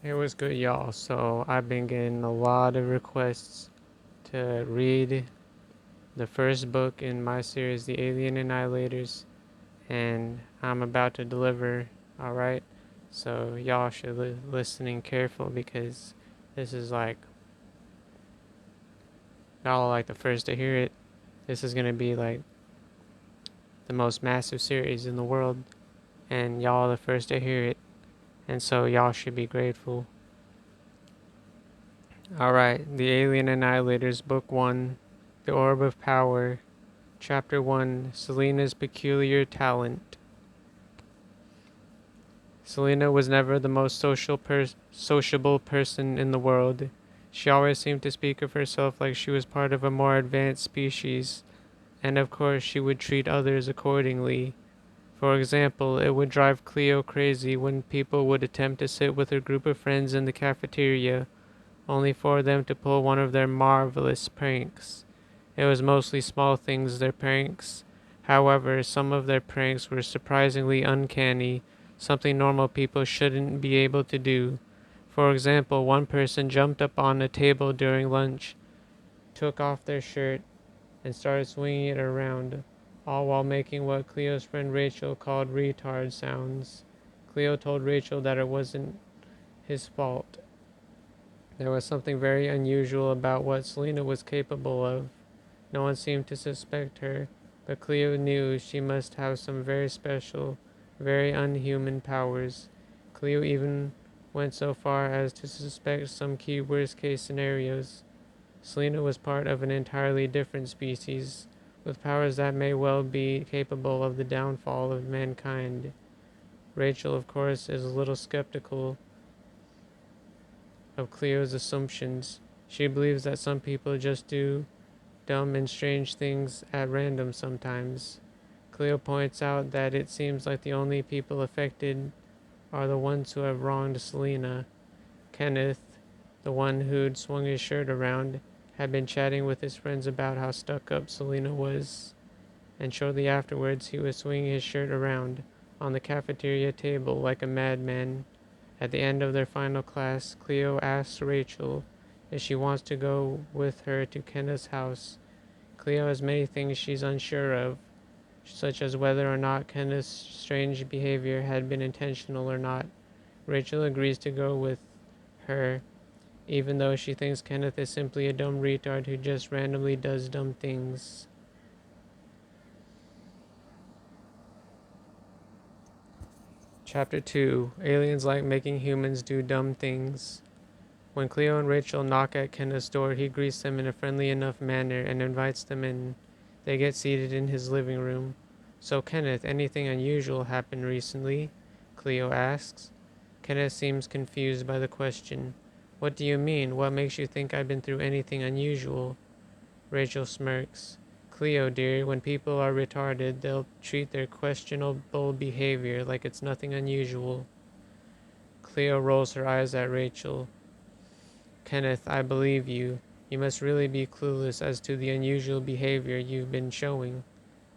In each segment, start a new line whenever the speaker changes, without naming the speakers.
It was good, y'all. So I've been getting a lot of requests to read the first book in my series, The Alien Annihilators, and I'm about to deliver. All right, so y'all should listening careful because this is like y'all are like the first to hear it. This is gonna be like the most massive series in the world, and y'all are the first to hear it, and so y'all should be grateful. All right, The Alien Annihilators, Book One, The Orb of Power. Chapter 1, Selena's Peculiar Talent. Selena was never the most sociable person in the world. She always seemed to speak of herself like she was part of a more advanced species, and of course she would treat others accordingly. For example, it would drive Cleo crazy when people would attempt to sit with her group of friends in the cafeteria, only for them to pull one of their marvelous pranks. It was mostly small things, their pranks. However, some of their pranks were surprisingly uncanny, something normal people shouldn't be able to do. For example, one person jumped up on a table during lunch, took off their shirt, and started swinging it around, all while making what Cleo's friend Rachel called retard sounds. Cleo told Rachel that it wasn't his fault. There was something very unusual about what Selena was capable of. No one seemed to suspect her, but Cleo knew she must have some very special, very unhuman powers. Cleo even went so far as to suspect some key worst case scenarios. Selena was part of an entirely different species, with powers that may well be capable of the downfall of mankind. Rachel, of course, is a little skeptical of Cleo's assumptions. She believes that some people just do dumb and strange things at random sometimes. Cleo points out that it seems like the only people affected are the ones who have wronged Selena. Kenneth, the one who'd swung his shirt around, had been chatting with his friends about how stuck up Selena was, and shortly afterwards he was swinging his shirt around on the cafeteria table like a madman. At the end of their final class, Cleo asks Rachel if she wants to go with her to Kenneth's house. Cleo has many things she's unsure of, such as whether or not Kenneth's strange behavior had been intentional or not. Rachel agrees to go with her, even though she thinks Kenneth is simply a dumb retard who just randomly does dumb things. Chapter 2, Aliens Like Making Humans Do Dumb Things. When Cleo and Rachel knock at Kenneth's door, he greets them in a friendly enough manner and invites them in. They get seated in his living room. So, Kenneth, anything unusual happened recently? Cleo asks. Kenneth seems confused by the question. What do you mean? What makes you think I've been through anything unusual? Rachel smirks. Cleo, dear, when people are retarded, they'll treat their questionable behavior like it's nothing unusual. Cleo rolls her eyes at Rachel. Kenneth, I believe you. You must really be clueless as to the unusual behavior you've been showing.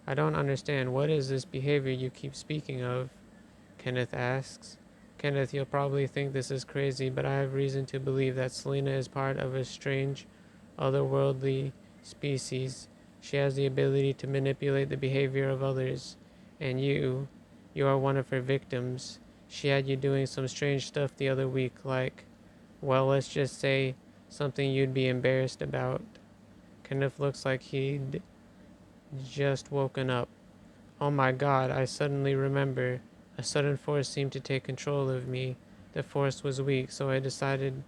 I don't understand. What is this behavior you keep speaking of? Kenneth asks. Kenneth, you'll probably think this is crazy, but I have reason to believe that Selena is part of a strange, otherworldly species. She has the ability to manipulate the behavior of others. And you are one of her victims. She had you doing some strange stuff the other week, like, well, let's just say something you'd be embarrassed about. Kenneth looks like he'd just woken up. Oh my god, I suddenly remember. A sudden force seemed to take control of me. The force was weak, so I decided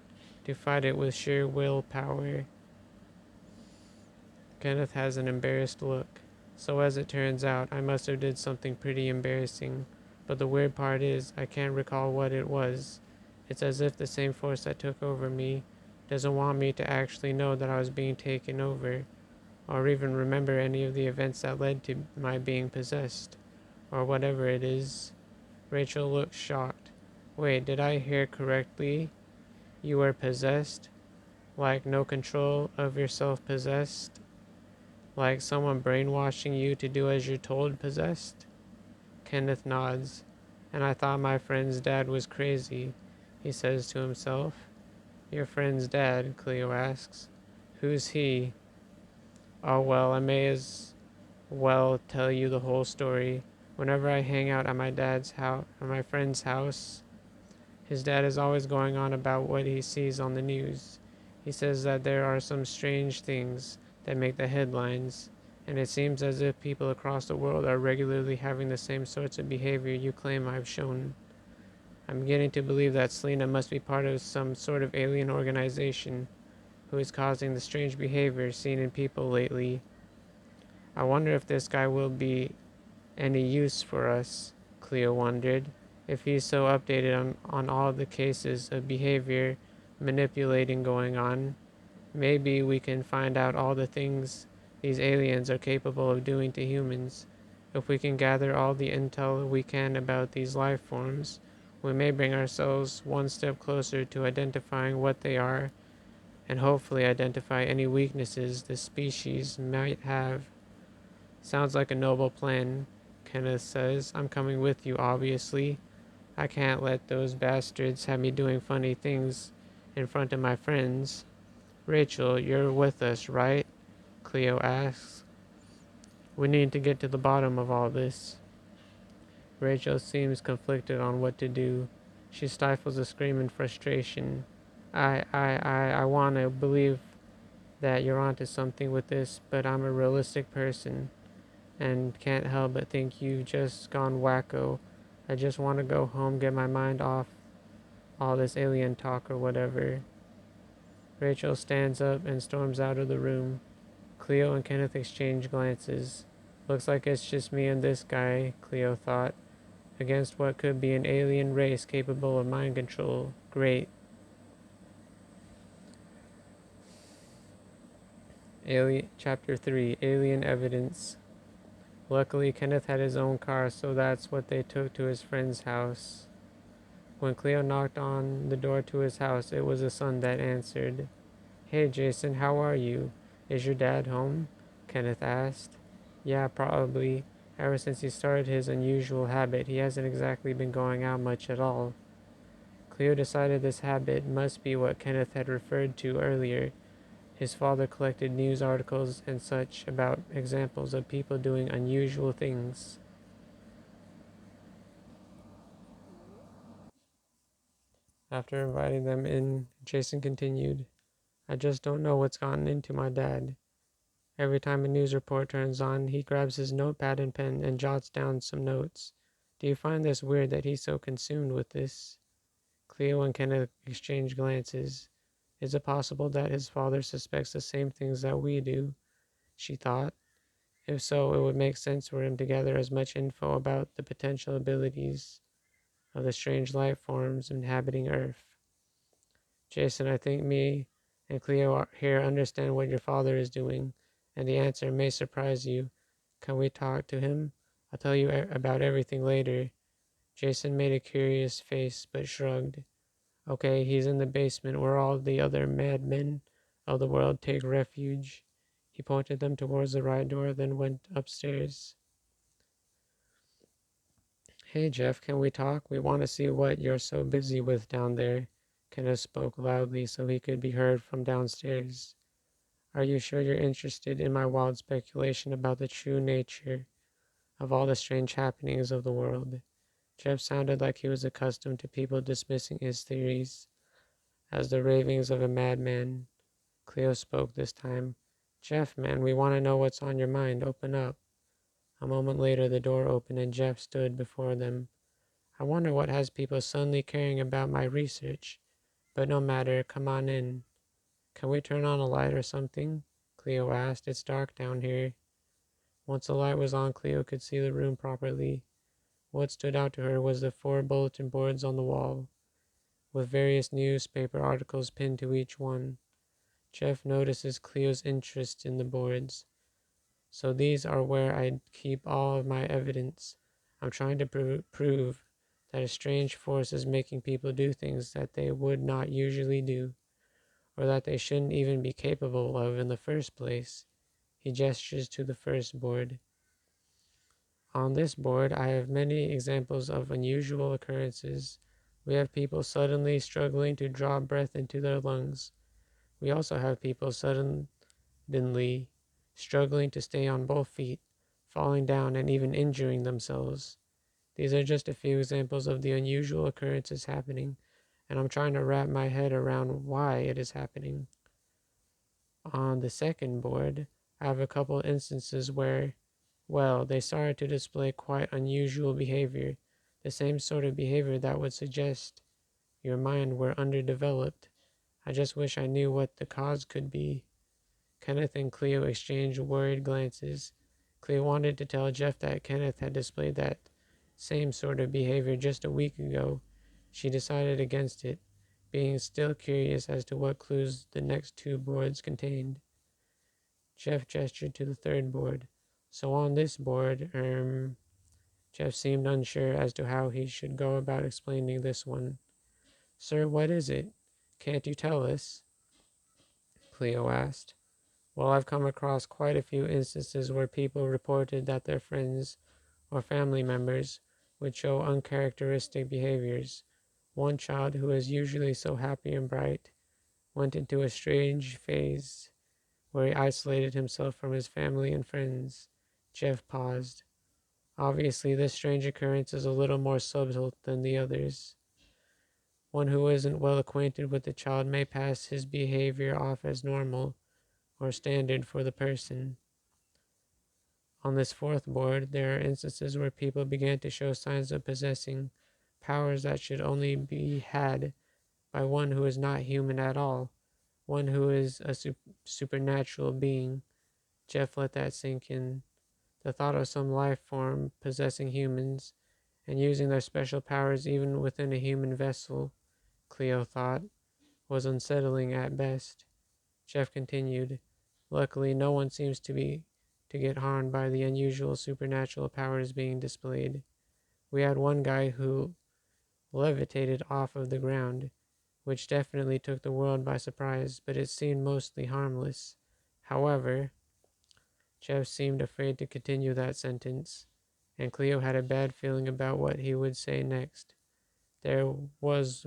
to fight it with sheer willpower. Kenneth has an embarrassed look. So as it turns out, I must have did something pretty embarrassing. But the weird part is, I can't recall what it was. It's as if the same force that took over me doesn't want me to actually know that I was being taken over, or even remember any of the events that led to my being possessed, or whatever it is. Rachel looks shocked. Wait, did I hear correctly? You were possessed? Like no control of yourself possessed? Like someone brainwashing you to do as you're told possessed? Kenneth nods. And I thought my friend's dad was crazy. he says to himself. Your friend's dad, Cleo asks. Who's he? Oh, well, I may as well tell you the whole story. Whenever I hang out at my dad's house, or my friend's house, his dad is always going on about what he sees on the news. He says that there are some strange things that make the headlines, and it seems as if people across the world are regularly having the same sorts of behavior you claim I've shown. I'm beginning to believe that Selena must be part of some sort of alien organization who is causing the strange behavior seen in people lately. I wonder if this guy will be any use for us, Cleo wondered. If he's so updated on all the cases of behavior manipulating going on, maybe we can find out all the things these aliens are capable of doing to humans. If we can gather all the intel we can about these life forms, we may bring ourselves one step closer to identifying what they are and hopefully identify any weaknesses the species might have. Sounds like a noble plan, Kenneth says. I'm coming with you, obviously. I can't let those bastards have me doing funny things in front of my friends. Rachel, you're with us, right? Cleo asks. We need to get to the bottom of all this. Rachel seems conflicted on what to do. She stifles a scream in frustration. I want to believe that you're onto something with this, but I'm a realistic person and can't help but think you've just gone wacko. I just want to go home, get my mind off all this alien talk or whatever. Rachel stands up and storms out of the room. Cleo and Kenneth exchange glances. Looks like it's just me and this guy, Cleo thought, against what could be an alien race capable of mind control. Great. Chapter 3 Alien Evidence. Luckily, Kenneth had his own car, so that's what they took to his friend's house. When Cleo knocked on the door to his house, it was the son that answered. Hey Jason, how are you? Is your dad home? Kenneth asked. Yeah, probably. Ever since he started his unusual habit, he hasn't exactly been going out much at all. Cleo decided this habit must be what Kenneth had referred to earlier. His father collected news articles and such about examples of people doing unusual things. After inviting them in, Jason continued, I just don't know what's gotten into my dad. Every time a news report turns on, he grabs his notepad and pen and jots down some notes. Do you find this weird that he's so consumed with this? Cleo and Kenneth exchange glances. Is it possible that his father suspects the same things that we do? She thought. If so, it would make sense for him to gather as much info about the potential abilities of the strange life forms inhabiting Earth. Jason, I think me and Cleo here understand what your father is doing, and the answer may surprise you. Can we talk to him? I'll tell you about everything later. Jason made a curious face but shrugged. Okay, he's in the basement where all the other madmen of the world take refuge. He pointed them towards the right door, then went upstairs. Hey Jeff, can we talk? We want to see what you're so busy with down there. Kenneth spoke loudly so he could be heard from downstairs. Are you sure you're interested in my wild speculation about the true nature of all the strange happenings of the world? Jeff sounded like he was accustomed to people dismissing his theories as the ravings of a madman. Cleo spoke this time. Jeff, man, we want to know what's on your mind. Open up. A moment later, the door opened and Jeff stood before them. I wonder what has people suddenly caring about my research. But no matter, come on in. Can we turn on a light or something? Cleo asked. It's dark down here. Once the light was on, Cleo could see the room properly. What stood out to her was the 4 bulletin boards on the wall, with various newspaper articles pinned to each one. Jeff notices Cleo's interest in the boards. So these are where I keep all of my evidence. I'm trying to prove that a strange force is making people do things that they would not usually do, or that they shouldn't even be capable of in the first place. He gestures to the first board. On this board, I have many examples of unusual occurrences We have people suddenly struggling to draw breath into their lungs. We also have people suddenly struggling to stay on both feet, falling down, and even injuring themselves. These are just a few examples of the unusual occurrences happening, and I'm trying to wrap my head around why it is happening. On the second board, I have a couple instances where, well, they started to display quite unusual behavior, the same sort of behavior that would suggest your mind were underdeveloped. I just wish I knew what the cause could be. Kenneth and Cleo exchanged worried glances. Cleo wanted to tell Jeff that Kenneth had displayed that same sort of behavior just a week ago. She decided against it, being still curious as to what clues the next two boards contained. Jeff gestured to the third board. So on this board, Jeff seemed unsure as to how he should go about explaining this one. Sir, what is it? Can't you tell us? Cleo asked. Well, I've come across quite a few instances where people reported that their friends or family members would show uncharacteristic behaviors. One child, who is usually so happy and bright, went into a strange phase where he isolated himself from his family and friends. Jeff paused. Obviously, this strange occurrence is a little more subtle than the others. One who isn't well acquainted with the child may pass his behavior off as normal or standard for the person. On this fourth board, there are instances where people began to show signs of possessing powers that should only be had by one who is not human at all, one who is a supernatural being. Jeff let that sink in. The thought of some life form possessing humans and using their special powers even within a human vessel, Cleo thought, was unsettling at best. Jeff continued, luckily no one seems to get harmed by the unusual supernatural powers being displayed. We had one guy who levitated off of the ground, which definitely took the world by surprise, but it seemed mostly harmless. However, Jeff seemed afraid to continue that sentence, and Cleo had a bad feeling about what he would say next. There was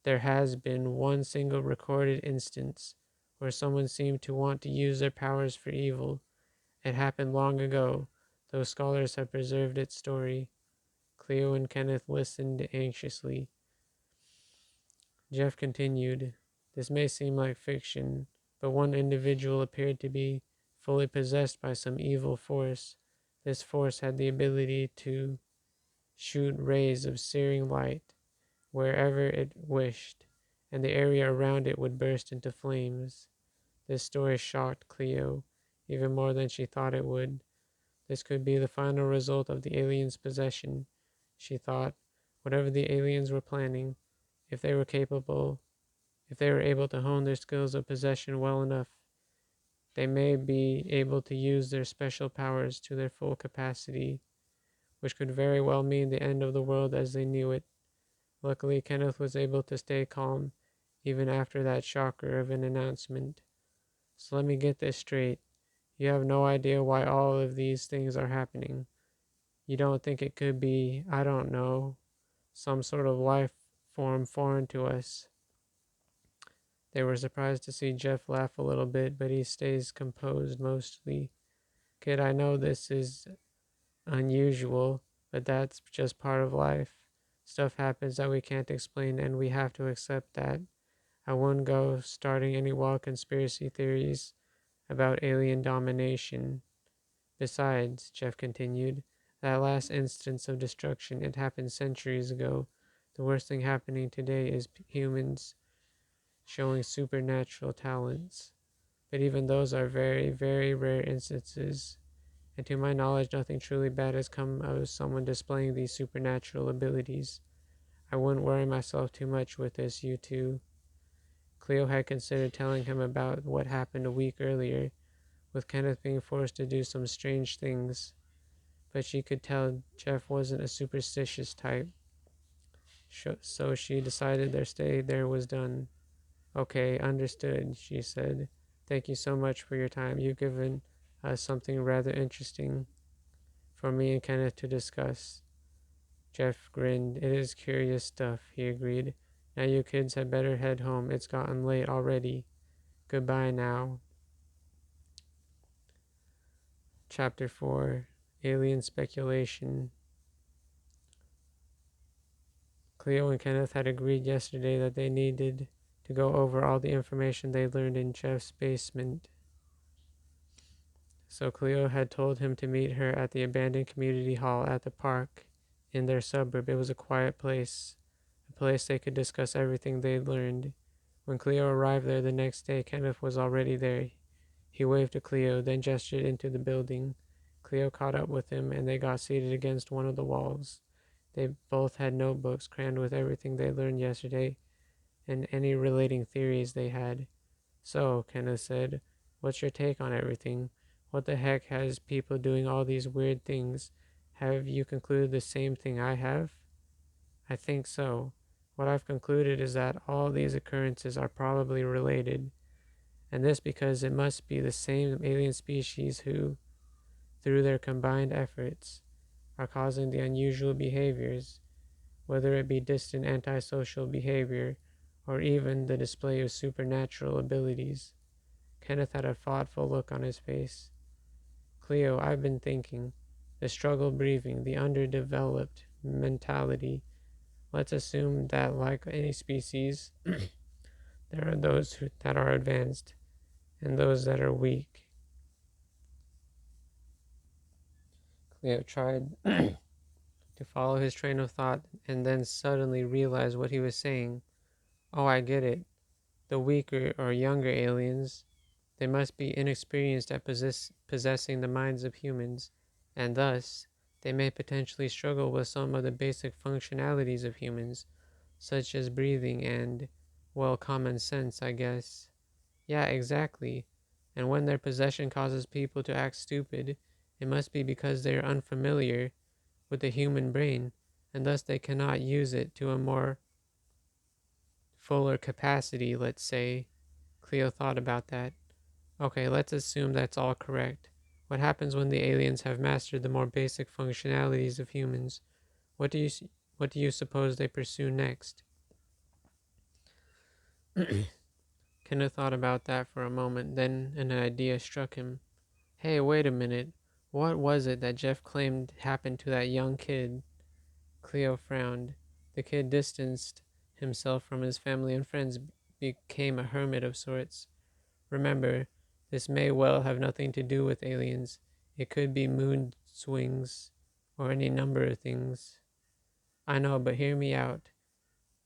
There has been one single recorded instance where someone seemed to want to use their powers for evil. It happened long ago, though scholars have preserved its story. Cleo and Kenneth listened anxiously. Jeff continued, this may seem like fiction, but one individual appeared to be fully possessed by some evil force. This force had the ability to shoot rays of searing light wherever it wished, and the area around it would burst into flames. This story shocked Cleo, even more than she thought it would. This could be the final result of the aliens' possession, she thought. Whatever the aliens were planning, if they were capable, if they were able to hone their skills of possession well enough, they may be able to use their special powers to their full capacity, which could very well mean the end of the world as they knew it. Luckily, Kenneth was able to stay calm even after that shocker of an announcement. So let me get this straight. You have no idea why all of these things are happening. You don't think it could be, I don't know, some sort of life form foreign to us. They were surprised to see Jeff laugh a little bit, but he stays composed mostly. Kid, I know this is unusual, but that's just part of life. Stuff happens that we can't explain, and we have to accept that. I wouldn't go starting any wild conspiracy theories about alien domination. Besides, Jeff continued, that last instance of destruction, it happened centuries ago. The worst thing happening today is humans showing supernatural talents. But even those are very, very rare instances. And to my knowledge, nothing truly bad has come out of someone displaying these supernatural abilities. I wouldn't worry myself too much with this, you two. Cleo had considered telling him about what happened a week earlier, with Kenneth being forced to do some strange things, but she could tell Jeff wasn't a superstitious type, so she decided their stay there was done. Okay, understood, she said. Thank you so much for your time. You've given us something rather interesting for me and Kenneth to discuss. Jeff grinned. It is curious stuff, he agreed. Now you kids had better head home. It's gotten late already. Goodbye now. Chapter 4 Alien Speculation. Cleo and Kenneth had agreed yesterday that they needed to go over all the information they learned in Jeff's basement. So Cleo had told him to meet her at the abandoned community hall at the park in their suburb. It was a quiet place, a place they could discuss everything they'd learned. When Cleo arrived there the next day, Kenneth was already there. He waved to Cleo, then gestured into the building. Cleo caught up with him, and they got seated against one of the walls. They both had notebooks crammed with everything they learned yesterday and any relating theories they had. So, Kenneth said, what's your take on everything? What the heck has people doing all these weird things? Have you concluded the same thing I have? I think so. What I've concluded is that all these occurrences are probably related, and this because it must be the same alien species who, through their combined efforts, are causing the unusual behaviors, whether it be distant antisocial behavior or even the display of supernatural abilities. Kenneth had a thoughtful look on his face. Cleo, I've been thinking. The struggle breathing, the underdeveloped mentality. Let's assume that, like any species, there are those that are advanced and those that are weak. Cleo tried to follow his train of thought and then suddenly realized what he was saying. Oh, I get it. The weaker or younger aliens, they must be inexperienced at possessing the minds of humans, and thus they may potentially struggle with some of the basic functionalities of humans, such as breathing and, well, common sense, I guess. Yeah, exactly. And when their possession causes people to act stupid, it must be because they are unfamiliar with the human brain, and thus they cannot use it to a more fuller capacity, let's say. Cleo thought about that. Okay, let's assume that's all correct. What happens when the aliens have mastered the more basic functionalities of humans? What do you what do you suppose they pursue next? Kenneth thought about that for a moment, then an idea struck him. Hey, wait a minute. What was it that Jeff claimed happened to that young kid? Cleo frowned. The kid distanced himself from his family and friends, became a hermit of sorts. Remember, this may well have nothing to do with aliens. It could be moon swings or any number of things. I know, but hear me out.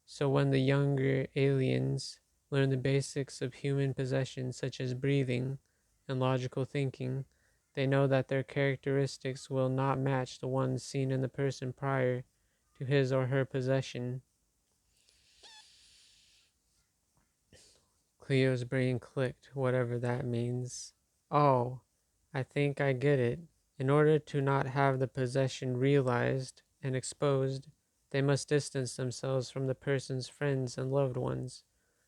So when the younger aliens learn the basics of human possession, such as breathing and logical thinking, they know that their characteristics will not match the ones seen in the person prior to his or her possession. Cleo's brain clicked, whatever that means. Oh, I think I get it. In order to not have the possession realized and exposed, they must distance themselves from the person's friends and loved ones,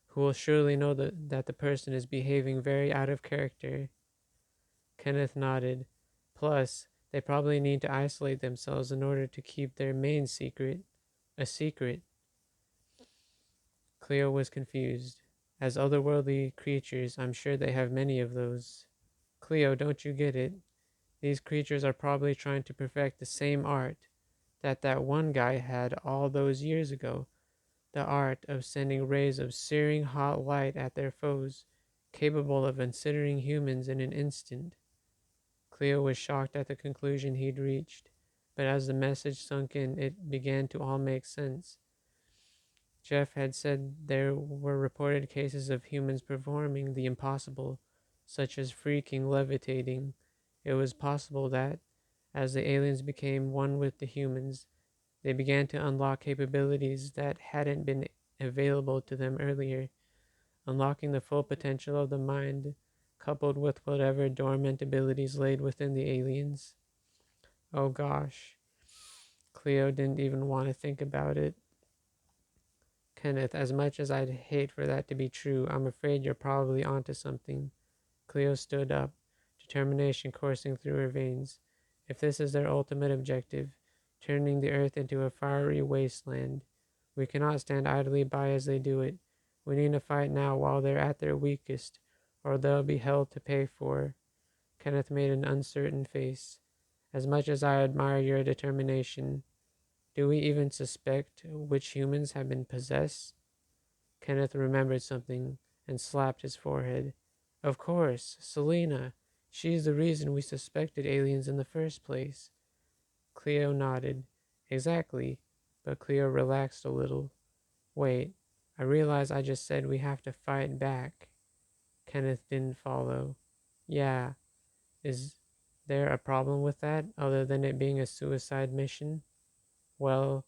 who will surely know that the person is behaving very out of character. Kenneth nodded. Plus, they probably need to isolate themselves in order to keep their main secret a secret. Cleo was confused. As otherworldly creatures, I'm sure they have many of those. Cleo, don't you get it? These creatures are probably trying to perfect the same art that one guy had all those years ago. The art of sending rays of searing hot light at their foes, capable of incinerating humans in an instant. Cleo was shocked at the conclusion he'd reached, but as the message sunk in, it began to all make sense. Jeff had said there were reported cases of humans performing the impossible, such as freaking, levitating. It was possible that, as the aliens became one with the humans, they began to unlock capabilities that hadn't been available to them earlier, unlocking the full potential of the mind, coupled with whatever dormant abilities laid within the aliens. Oh gosh. Cleo didn't even want to think about it. Kenneth, as much as I'd hate for that to be true, I'm afraid you're probably onto something. Cleo stood up, determination coursing through her veins. If this is their ultimate objective, turning the earth into a fiery wasteland. We cannot stand idly by as they do it. We need to fight now while they're at their weakest, or they'll be hell to pay for. Kenneth made an uncertain face. As much as I admire your determination, do we even suspect which humans have been possessed? Kenneth remembered something and slapped his forehead. Of course, Selena. She's the reason we suspected aliens in the first place. Cleo nodded. Exactly. But Cleo relaxed a little. Wait, I realize I just said we have to fight back. Kenneth didn't follow. Yeah, is there a problem with that, other than it being a suicide mission? Well,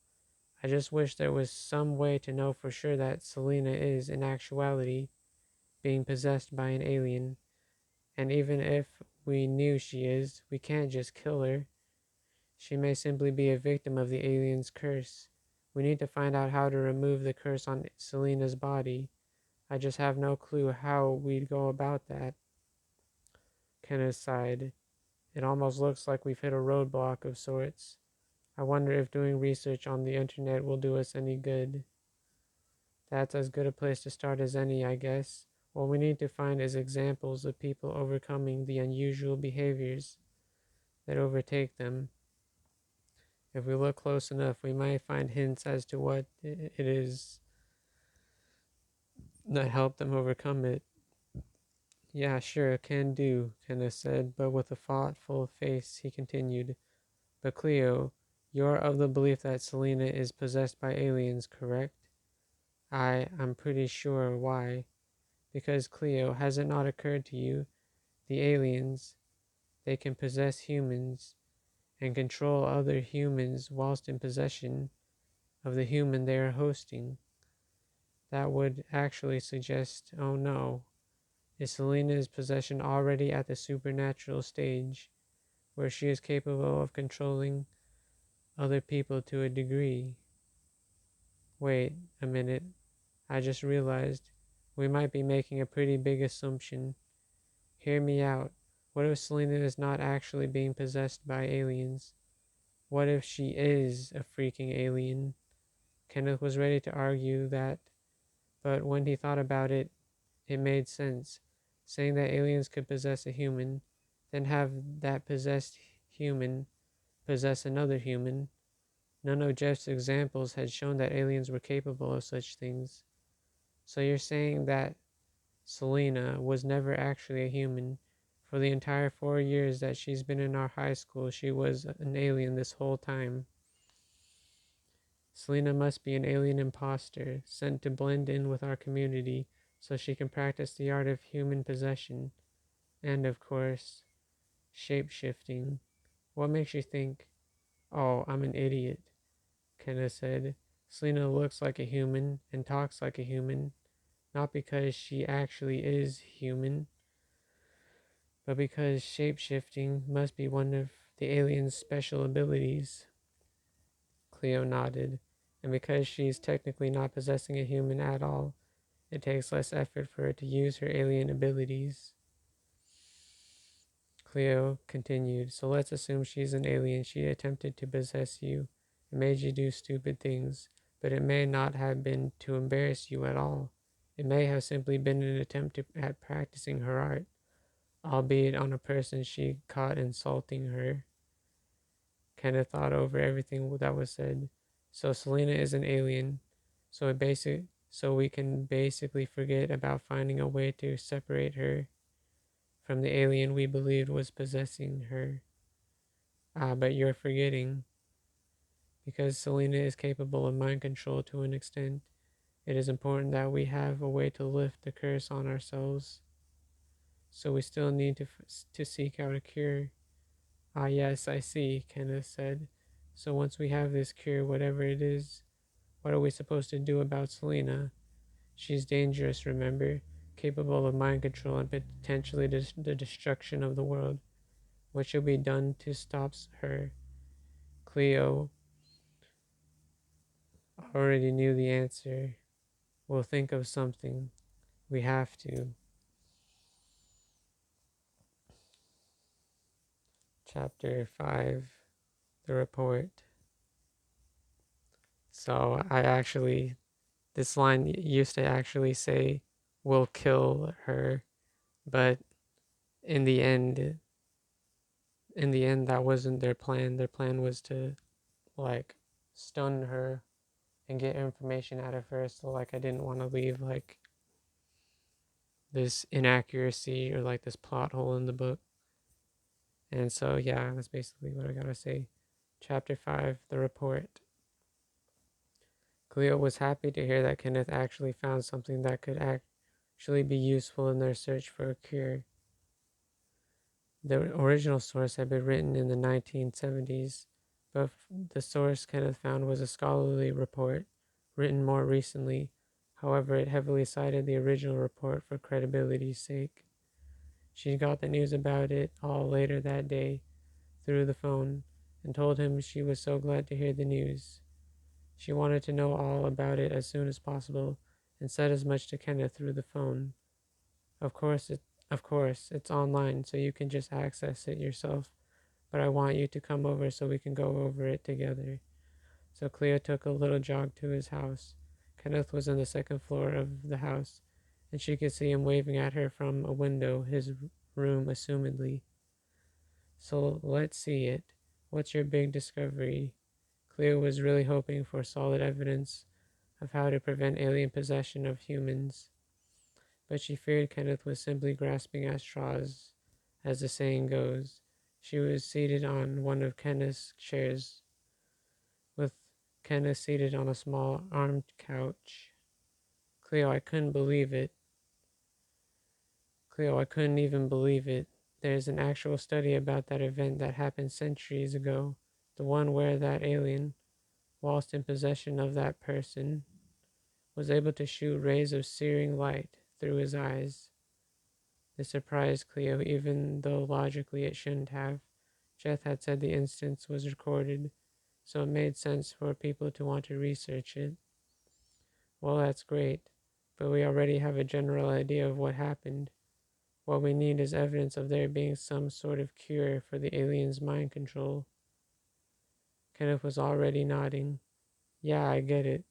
I just wish there was some way to know for sure that Selena is, in actuality, being possessed by an alien. And even if we knew she is, we can't just kill her. She may simply be a victim of the alien's curse. We need to find out how to remove the curse on Selena's body. I just have no clue how we'd go about that. Kenneth sighed. It almost looks like we've hit a roadblock of sorts. I wonder if doing research on the internet will do us any good. That's as good a place to start as any, I guess. What we need to find is examples of people overcoming the unusual behaviors that overtake them. If we look close enough, we might find hints as to what it is that helped them overcome it. Yeah, sure, can do, Kenneth said, but with a thoughtful face he continued. But Cleo, you're of the belief that Selena is possessed by aliens, correct? I'm pretty sure. Why? Because Cleo, has it not occurred to you, the aliens, they can possess humans and control other humans whilst in possession of the human they are hosting. That would actually suggest, oh no, is Selena's possession already at the supernatural stage, where she is capable of controlling other people to a degree? Wait a minute, I just realized we might be making a pretty big assumption. Hear me out. What if Selena is not actually being possessed by aliens? What if she is a freaking alien? Kenneth was ready to argue that, but when he thought about it, it made sense. Saying that aliens could possess a human, then have that possessed human possess another human. None of Jeff's examples had shown that aliens were capable of such things. So you're saying that Selena was never actually a human. For the entire 4 years that she's been in our high school, she was an alien this whole time. Selena must be an alien imposter, sent to blend in with our community so she can practice the art of human possession. And, of course, shape-shifting. What makes you think, oh, I'm an idiot? Kenneth said. Selena looks like a human and talks like a human, not because she actually is human, but because shape-shifting must be one of the alien's special abilities. Cleo nodded. And because she's technically not possessing a human at all, it takes less effort for her to use her alien abilities. Cleo continued, so let's assume she's an alien. She attempted to possess you and made you do stupid things, but it may not have been to embarrass you at all. It may have simply been an attempt at practicing her art, albeit on a person she caught insulting her. Kenneth thought over everything that was said. So Selena is an alien. So we can basically forget about finding a way to separate her from the alien we believed was possessing her. But you're forgetting. Because Selena is capable of mind control to an extent, it is important that we have a way to lift the curse on ourselves. So we still need to seek out a cure. Ah, yes, I see, Kenneth said. So once we have this cure, whatever it is, what are we supposed to do about Selena? She's dangerous, remember? Capable of mind control and potentially the destruction of the world. What should be done to stop her? Cleo already knew the answer. We'll think of something. We have to. Chapter 5. The Report. So this line used to actually say, "We'll kill her," but in the end, that wasn't their plan. Their plan was to like stun her and get information out of her. So like I didn't want to leave like this inaccuracy or like this plot hole in the book. And so yeah, that's basically what I gotta say. Chapter 5, The Report. Cleo was happy to hear that Kenneth actually found something that could actually be useful in their search for a cure. The original source had been written in the 1970s, but the source Kenneth found was a scholarly report written more recently. However, it heavily cited the original report for credibility's sake. She got the news about it all later that day through the phone and told him she was so glad to hear the news. She wanted to know all about it as soon as possible and said as much to Kenneth through the phone. Of course, it's online, so you can just access it yourself, but I want you to come over so we can go over it together. So Cleo took a little jog to his house. Kenneth was on the second floor of the house, and she could see him waving at her from a window, his room, assumedly. So let's see it. What's your big discovery? Cleo was really hoping for solid evidence of how to prevent alien possession of humans, but she feared Kenneth was simply grasping at straws, as the saying goes. She was seated on one of Kenneth's chairs, with Kenneth seated on a small armed couch. Cleo, I couldn't believe it. Cleo, I couldn't even believe it. There's an actual study about that event that happened centuries ago, the one where that alien, whilst in possession of that person, was able to shoot rays of searing light through his eyes. This surprised Cleo, even though logically it shouldn't have. Jeth had said the instance was recorded, so it made sense for people to want to research it. Well, that's great, but we already have a general idea of what happened. What we need is evidence of there being some sort of cure for the aliens' mind control. Kenneth was already nodding. Yeah, I get it.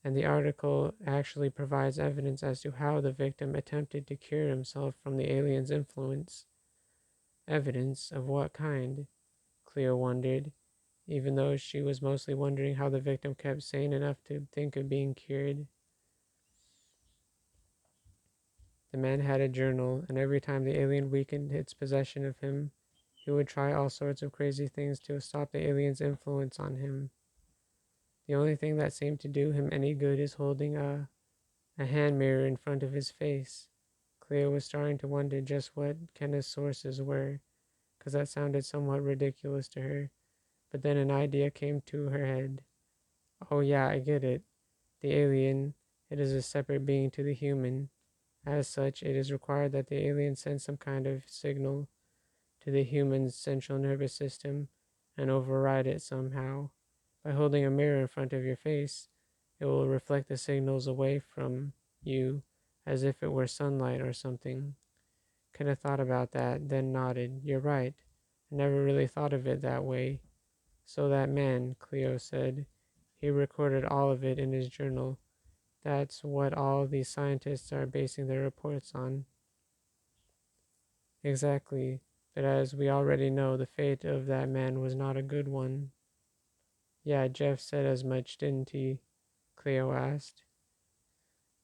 And the article actually provides evidence as to how the victim attempted to cure himself from the aliens' influence. Evidence of what kind? Cleo wondered, even though she was mostly wondering how the victim kept sane enough to think of being cured. The man had a journal, and every time the alien weakened its possession of him, he would try all sorts of crazy things to stop the alien's influence on him. The only thing that seemed to do him any good is holding a hand mirror in front of his face. Cleo was starting to wonder just what Kenneth's sources were, because that sounded somewhat ridiculous to her. But then an idea came to her head. Oh, yeah, I get it. The alien, it is a separate being to the human. As such, it is required that the alien send some kind of signal to the human's central nervous system and override it somehow. By holding a mirror in front of your face, it will reflect the signals away from you as if it were sunlight or something. Kenneth thought about that, then nodded. You're right. I never really thought of it that way. So that man, Cleo said, he recorded all of it in his journal. That's what all these scientists are basing their reports on. Exactly. But as we already know, the fate of that man was not a good one. Yeah, Jeff said as much, didn't he? Cleo asked.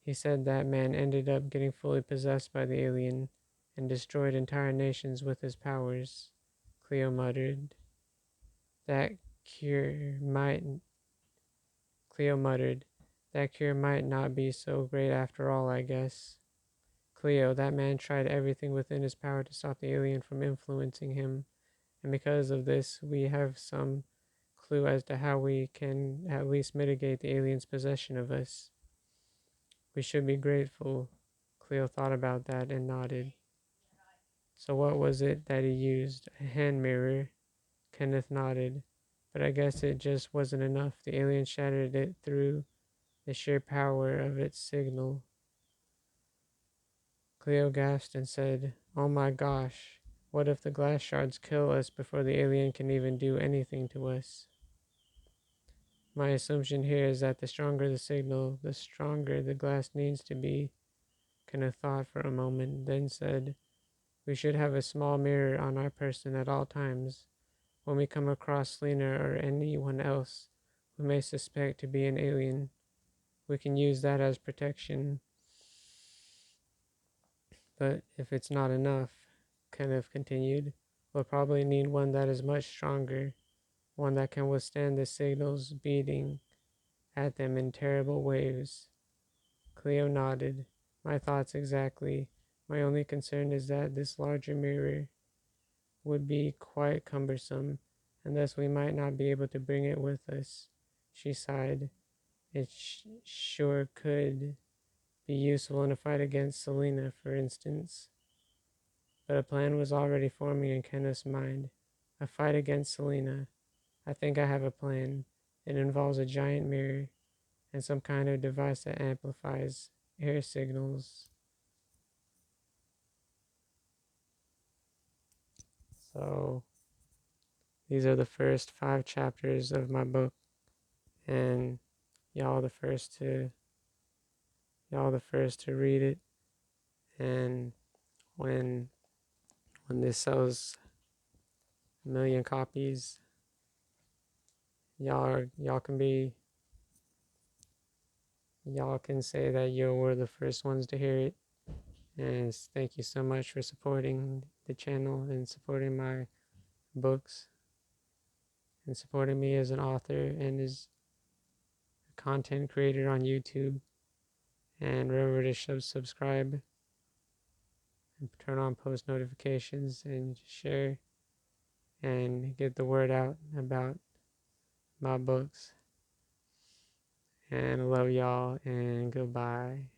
He said that man ended up getting fully possessed by the alien and destroyed entire nations with his powers. Cleo muttered. That cure might Cleo muttered. That cure might not be so great after all, I guess. Cleo, that man tried everything within his power to stop the alien from influencing him, and because of this, we have some clue as to how we can at least mitigate the alien's possession of us. We should be grateful. Cleo thought about that and nodded. So what was it that he used? A hand mirror? Kenneth nodded. But I guess it just wasn't enough. The alien shattered it through the sheer power of its signal. Cleo gasped and said, Oh my gosh, what if the glass shards kill us before the alien can even do anything to us? My assumption here is that the stronger the signal, the stronger the glass needs to be. Kenneth thought for a moment, then said, "We should have a small mirror on our person at all times. When we come across Selena or anyone else we may suspect to be an alien, we can use that as protection. But if it's not enough," Kenneth continued, "we'll probably need one that is much stronger, one that can withstand the signals beating at them in terrible waves." Cleo nodded. "My thoughts exactly. My only concern is that this larger mirror would be quite cumbersome, and thus we might not be able to bring it with us." She sighed. "It sure could be useful in a fight against Selena, for instance." But a plan was already forming in Kenneth's mind. A fight against Selena. "I think I have a plan. It involves a giant mirror and some kind of device that amplifies air signals." So these are the first 5 chapters of my book, and y'all the first to read it. And when this sells 1 million copies, y'all can say that you were the first ones to hear it. And thank you so much for supporting the channel and supporting my books and supporting me as an author and as a content creator on YouTube. And remember to subscribe and turn on post notifications and share and get the word out about my books. And I love y'all and goodbye.